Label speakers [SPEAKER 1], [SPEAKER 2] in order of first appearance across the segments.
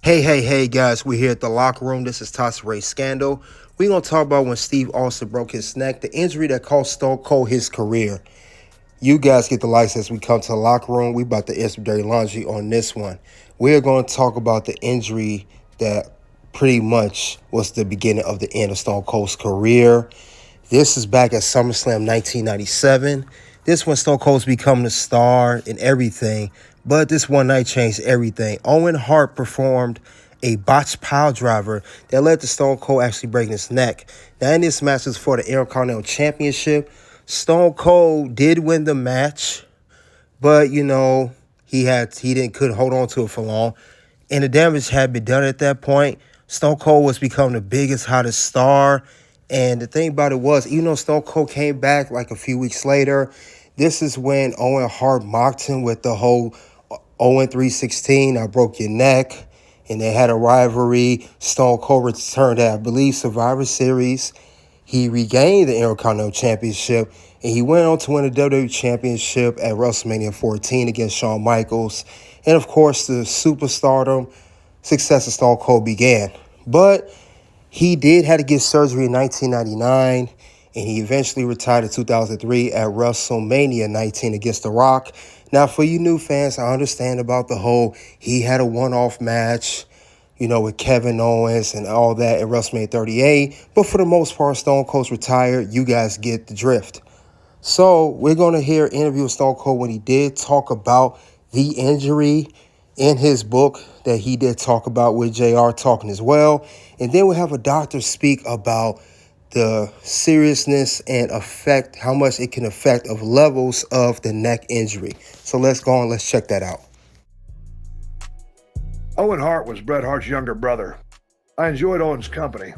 [SPEAKER 1] Hey guys, we're here at the locker room. This is Toss Ray Scandal. We're going to talk about when Steve Austin broke his neck, the injury that cost Stone Cold his career. You guys get the lights as we come to the locker room. We about to air some dirty laundry on this one. We're going to talk about the injury that pretty much was the beginning of the end of Stone Cold's career. This is back at SummerSlam 1997. This when Stone Cold's becoming a star and everything, but this one night changed everything. Owen Hart performed a botched piledriver that led to Stone Cold actually breaking his neck. Now, in this match was for the Intercontinental Championship. Stone Cold did win the match, but he couldn't hold on to it for long, and the damage had been done at that point. Stone Cold was becoming the biggest, hottest star. And the thing about it was, even though Stone Cold came back like a few weeks later, this is when Owen Hart mocked him with the whole Owen 316, I broke your neck. And they had a rivalry. Stone Cold returned at, I believe, Survivor Series. He regained the Intercontinental Championship, and he went on to win the WWE Championship at WrestleMania 14 against Shawn Michaels. And, of course, the superstardom success of Stone Cold began. But he did have to get surgery in 1999, and he eventually retired in 2003 at WrestleMania 19 against The Rock. Now, for you new fans, I understand about the whole he had a one-off match, with Kevin Owens and all that at WrestleMania 38. But for the most part, Stone Cold's retired. You guys get the drift. So we're going to hear an interview with Stone Cold when he did talk about the injury in his book that he did talk about with JR talking as well. And then we'll have a doctor speak about the seriousness and how much it can affect of levels of the neck injury. So let's go on, let's check that out.
[SPEAKER 2] Owen Hart was Bret Hart's younger brother. I enjoyed Owen's company,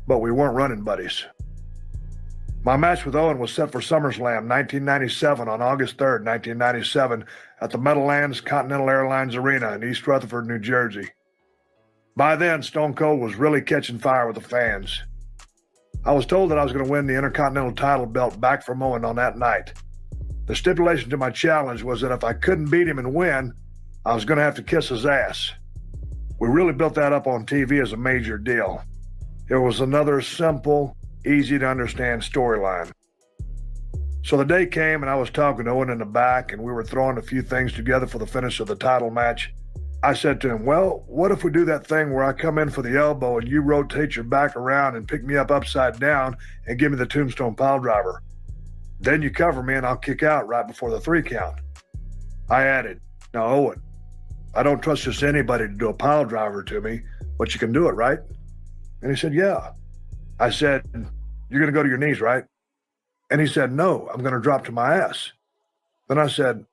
[SPEAKER 2] but we weren't running buddies. My match with Owen was set for SummerSlam 1997 on August 3rd, 1997 at the Meadowlands Continental Airlines Arena in East Rutherford, New Jersey. By then, Stone Cold was really catching fire with the fans. I was told that I was going to win the Intercontinental title belt back from Owen on that night. The stipulation to my challenge was that if I couldn't beat him and win, I was going to have to kiss his ass. We really built that up on TV as a major deal. It was another simple, easy to understand storyline. So the day came and I was talking to Owen in the back and we were throwing a few things together for the finish of the title match. I said to him, well, what if we do that thing where I come in for the elbow and you rotate your back around and pick me up upside down and give me the tombstone piledriver? Then you cover me and I'll kick out right before the 3 count. I added, now Owen, I don't trust just anybody to do a piledriver to me, but you can do it, right? And he said, yeah. I said, you're going to go to your knees, right? And he said, no, I'm going to drop to my ass. Then I said,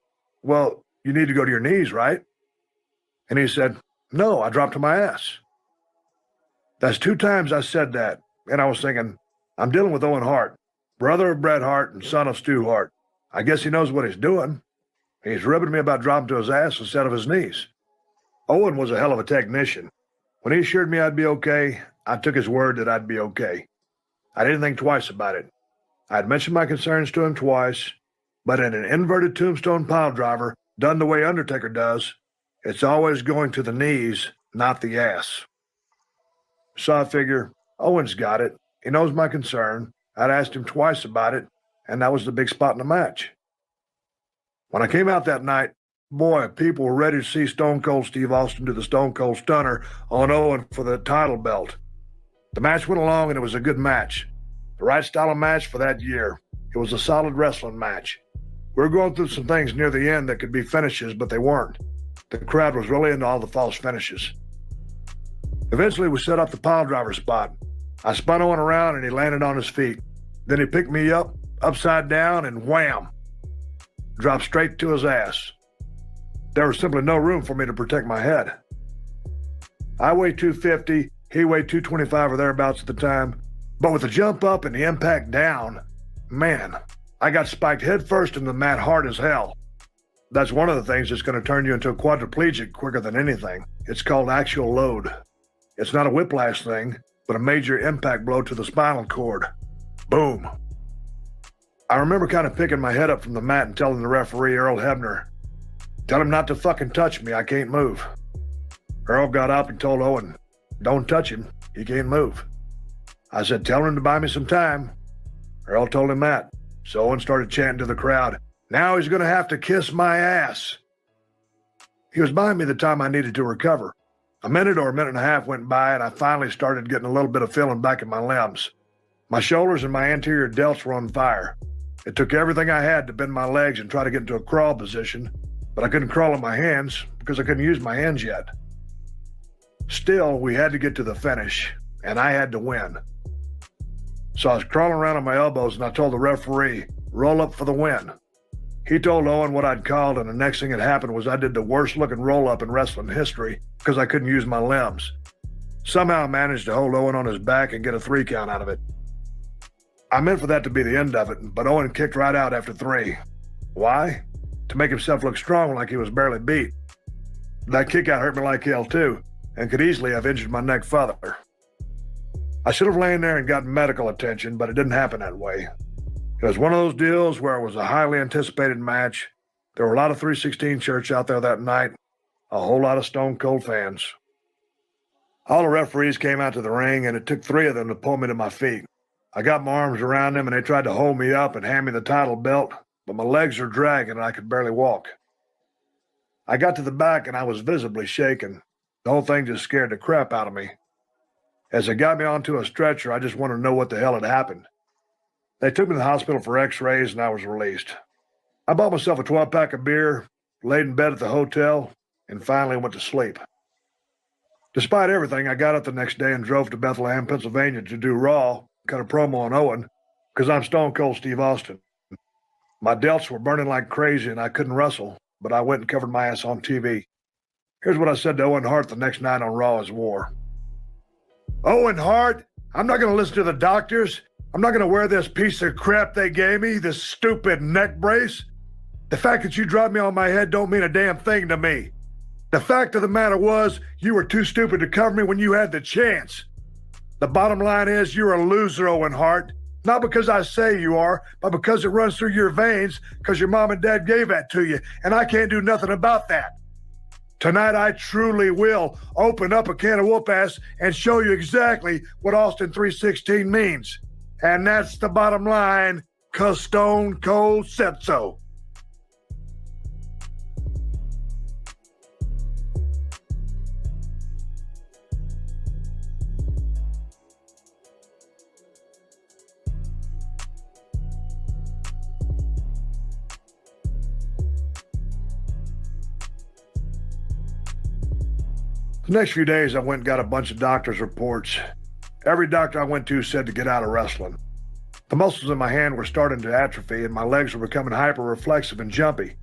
[SPEAKER 2] well, you need to go to your knees, right? And he said, no, I dropped to my ass. That's 2 times I said that. And I was thinking, I'm dealing with Owen Hart, brother of Bret Hart and son of Stu Hart. I guess he knows what he's doing. He's ribbing me about dropping to his ass instead of his knees. Owen was a hell of a technician. When he assured me I'd be okay, I took his word that I'd be okay. I didn't think twice about it. I had mentioned my concerns to him twice, but in an inverted tombstone piledriver, done the way Undertaker does, it's always going to the knees, not the ass. So I figure, Owen's got it. He knows my concern. I'd asked him twice about it, and that was the big spot in the match. When I came out that night, boy, people were ready to see Stone Cold Steve Austin do the Stone Cold Stunner on Owen for the title belt. The match went along, and it was a good match. The right style of match for that year. It was a solid wrestling match. We were going through some things near the end that could be finishes, but they weren't. The crowd was really into all the false finishes. Eventually, we set up the piledriver spot. I spun Owen around, and he landed on his feet. Then he picked me up, upside down, and wham! Dropped straight to his ass. There was simply no room for me to protect my head. I weighed 250, he weighed 225 or thereabouts at the time, but with the jump up and the impact down, man, I got spiked head first into the mat hard as hell. That's one of the things that's going to turn you into a quadriplegic quicker than anything. It's called axial load. It's not a whiplash thing, but a major impact blow to the spinal cord. Boom. I remember kind of picking my head up from the mat and telling the referee, Earl Hebner, tell him not to fucking touch me, I can't move. Earl got up and told Owen, "Don't touch him. He can't move." I said, "Tell him to buy me some time." Earl told him that. So Owen started chanting to the crowd, "Now he's going to have to kiss my ass." He was buying me the time I needed to recover. A minute or a minute and a half went by, and I finally started getting a little bit of feeling back in my limbs. My shoulders and my anterior delts were on fire. It took everything I had to bend my legs and try to get into a crawl position, but I couldn't crawl on my hands because I couldn't use my hands yet. Still, we had to get to the finish, and I had to win. So I was crawling around on my elbows, and I told the referee, "Roll up for the win." He told Owen what I'd called, and the next thing that happened was I did the worst-looking roll-up in wrestling history because I couldn't use my limbs. Somehow I managed to hold Owen on his back and get a 3 count out of it. I meant for that to be the end of it, but Owen kicked right out after 3. Why? To make himself look strong like he was barely beat. That kick out hurt me like hell too, and could easily have injured my neck further. I should have lain there and gotten medical attention, but it didn't happen that way. It was one of those deals where it was a highly anticipated match. There were a lot of 316 shirts out there that night, a whole lot of Stone Cold fans. All the referees came out to the ring, and it took 3 of them to pull me to my feet. I got my arms around them, and they tried to hold me up and hand me the title belt, but my legs were dragging, and I could barely walk. I got to the back, and I was visibly shaken. The whole thing just scared the crap out of me. As they got me onto a stretcher, I just wanted to know what the hell had happened. They took me to the hospital for x-rays, and I was released. I bought myself a 12-pack of beer, laid in bed at the hotel, and finally went to sleep. Despite everything, I got up the next day and drove to Bethlehem, Pennsylvania to do Raw, cut a promo on Owen, because I'm Stone Cold Steve Austin. My delts were burning like crazy, and I couldn't wrestle, but I went and covered my ass on TV. Here's what I said to Owen Hart the next night on Raw as War. "Owen Hart, I'm not going to listen to the doctors. I'm not going to wear this piece of crap they gave me, this stupid neck brace. The fact that you dropped me on my head don't mean a damn thing to me. The fact of the matter was, you were too stupid to cover me when you had the chance. The bottom line is, you're a loser, Owen Hart. Not because I say you are, but because it runs through your veins, because your mom and dad gave that to you, and I can't do nothing about that. Tonight, I truly will open up a can of whoop-ass and show you exactly what Austin 316 means. And that's the bottom line, 'cause Stone Cold said so." The next few days, I went and got a bunch of doctor's reports. Every doctor I went to said to get out of wrestling. The muscles in my hand were starting to atrophy, and my legs were becoming hyper-reflexive and jumpy,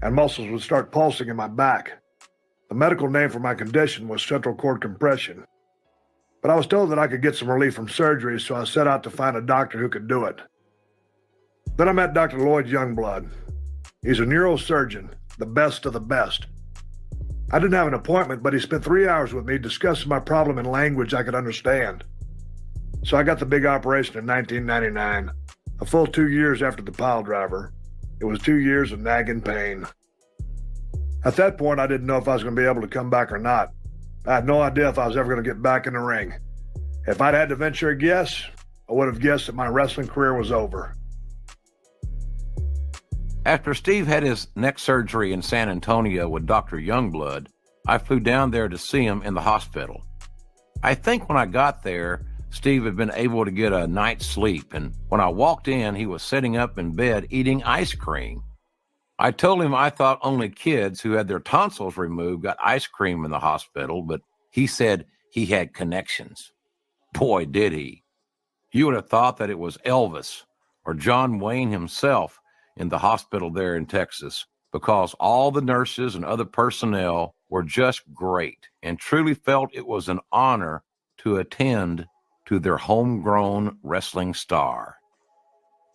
[SPEAKER 2] and muscles would start pulsing in my back. The medical name for my condition was central cord compression. But I was told that I could get some relief from surgery, so I set out to find a doctor who could do it. Then I met Dr. Lloyd Youngblood. He's a neurosurgeon, the best of the best. I didn't have an appointment, but he spent 3 hours with me discussing my problem in language I could understand. So I got the big operation in 1999, a full 2 years after the piledriver. It was 2 years of nagging pain. At that point, I didn't know if I was going to be able to come back or not. I had no idea if I was ever going to get back in the ring. If I'd had to venture a guess, I would have guessed that my wrestling career was over.
[SPEAKER 3] After Steve had his neck surgery in San Antonio with Dr. Youngblood, I flew down there to see him in the hospital. I think when I got there, Steve had been able to get a night's sleep, and when I walked in, he was sitting up in bed eating ice cream. I told him I thought only kids who had their tonsils removed got ice cream in the hospital, but he said he had connections. Boy, did he. You would have thought that it was Elvis or John Wayne himself in the hospital there in Texas, because all the nurses and other personnel were just great and truly felt it was an honor to attend to their homegrown wrestling star.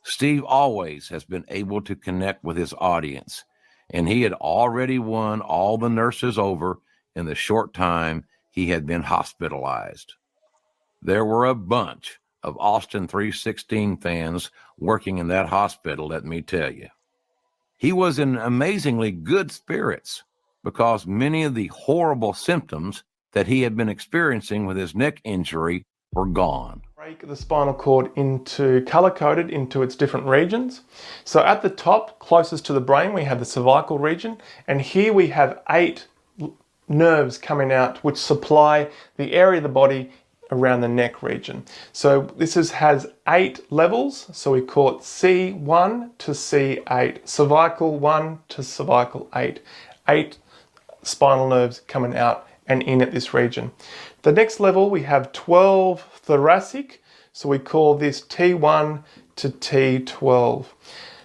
[SPEAKER 3] Steve always has been able to connect with his audience, and he had already won all the nurses over in the short time he had been hospitalized. There were a bunch of Austin 316 fans working in that hospital, let me tell you. He was in amazingly good spirits. because many of the horrible symptoms that he had been experiencing with his neck injury were gone.
[SPEAKER 4] Break the spinal cord into color-coded into its different regions. So at the top, closest to the brain, we have the cervical region, and here we have 8 nerves coming out which supply the area of the body around the neck region. So this has 8 levels, so we call it C1 to C8, cervical 1 to cervical 8. 8 spinal nerves coming out and in at this region. The next level we have 12 thoracic, so we call this T1 to T12.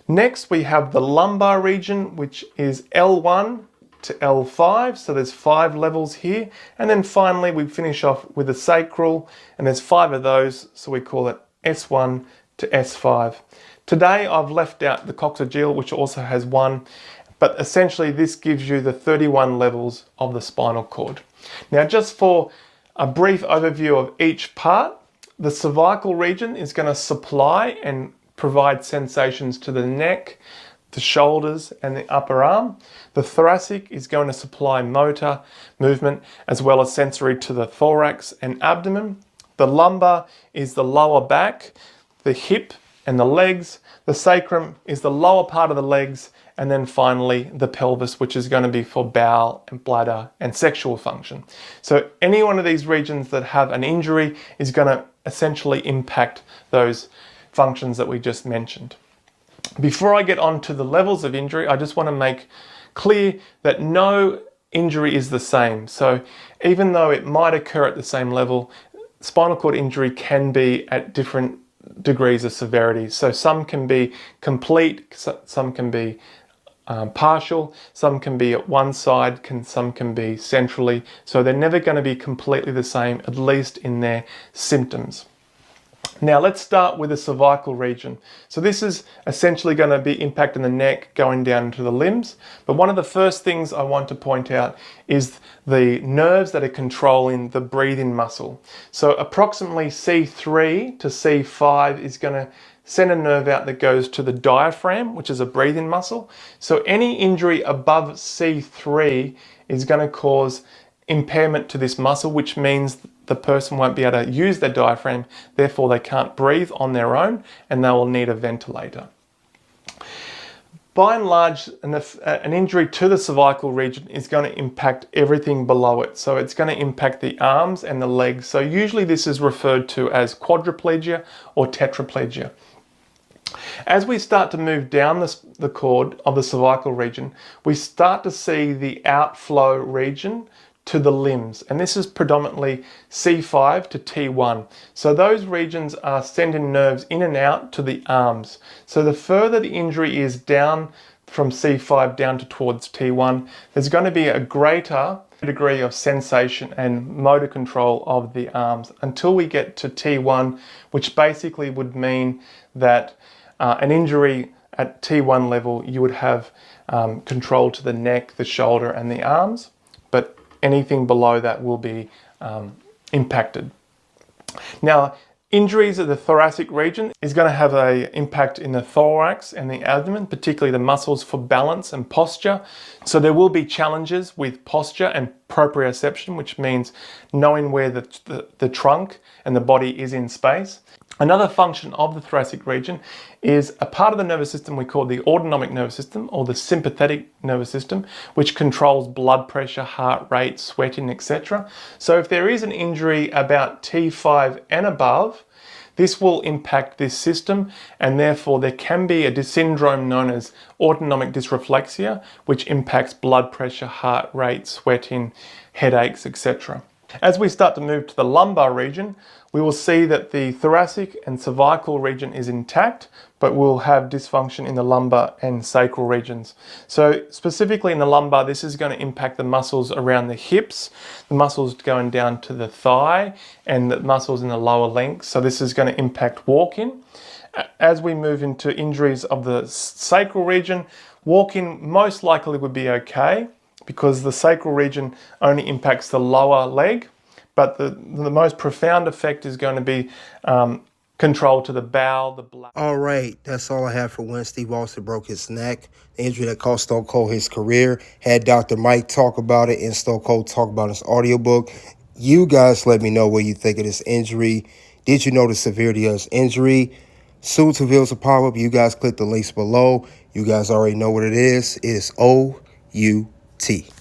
[SPEAKER 4] Next we have the lumbar region, which is L1 to L5, so there's 5 levels here. And then finally we finish off with the sacral, and there's 5 of those, so we call it S1 to S5. Today I've left out the coccygeal, which also has 1, but essentially this gives you the 31 levels of the spinal cord. Now, just for a brief overview of each part, the cervical region is going to supply and provide sensations to the neck, the shoulders and the upper arm. The thoracic is going to supply motor movement as well as sensory to the thorax and abdomen. The lumbar is the lower back, the hip and the legs. The sacrum is the lower part of the legs, and then finally the pelvis, which is going to be for bowel and bladder and sexual function. So any one of these regions that have an injury is going to essentially impact those functions that we just mentioned. Before I get on to the levels of injury, I just want to make clear that no injury is the same. So even though it might occur at the same level, spinal cord injury can be at different degrees of severity. So some can be complete, some can be partial, some can be at one side, some can be centrally. So they're never going to be completely the same, at least in their symptoms. Now let's start with the cervical region. So this is essentially going to be impacting the neck going down into the limbs. But one of the first things I want to point out is the nerves that are controlling the breathing muscle. So approximately C3 to C5 is going to send a nerve out that goes to the diaphragm, which is a breathing muscle. So any injury above C3 is going to cause impairment to this muscle, which means the person won't be able to use their diaphragm, therefore they can't breathe on their own and they will need a ventilator. By and large, an injury to the cervical region is going to impact everything below it. So it's going to impact the arms and the legs. So usually this is referred to as quadriplegia or tetraplegia. As we start to move down the cord of the cervical region, we start to see the outflow region to the limbs, and this is predominantly C5 to T1. So those regions are sending nerves in and out to the arms. So the further the injury is down from C5 down to towards T1, there's going to be a greater degree of sensation and motor control of the arms until we get to T1, which basically would mean that an injury at T1 level, you would have control to the neck, the shoulder and the arms, but anything below that will be impacted. Now, injuries of the thoracic region is going to have an impact in the thorax and the abdomen, particularly the muscles for balance and posture. So there will be challenges with posture and proprioception, which means knowing where the trunk and the body is in space. Another function of the thoracic region is a part of the nervous system we call the autonomic nervous system or the sympathetic nervous system, which controls blood pressure, heart rate, sweating, etc. So if there is an injury about T5 and above, this will impact this system, and therefore there can be a syndrome known as autonomic dysreflexia, which impacts blood pressure, heart rate, sweating, headaches, etc. As we start to move to the lumbar region, we will see that the thoracic and cervical region is intact, but we'll have dysfunction in the lumbar and sacral regions. So specifically in the lumbar, this is going to impact the muscles around the hips, the muscles going down to the thigh, and the muscles in the lower length. So this is going to impact walking. As we move into injuries of the sacral region, walking most likely would be okay, because the sacral region only impacts the lower leg, but the most profound effect is going to be control to the bowel, the blood.
[SPEAKER 1] All right, that's all I have for when Steve Austin broke his neck. The injury that cost Stone Cold his career. Had Dr. Mike talk about it and Stone Cold talk about his audiobook. You guys let me know what you think of this injury. Did you know the severity of his injury? Soon to reveals a pop-up. You guys click the links below. You guys already know what it is. It is OUT.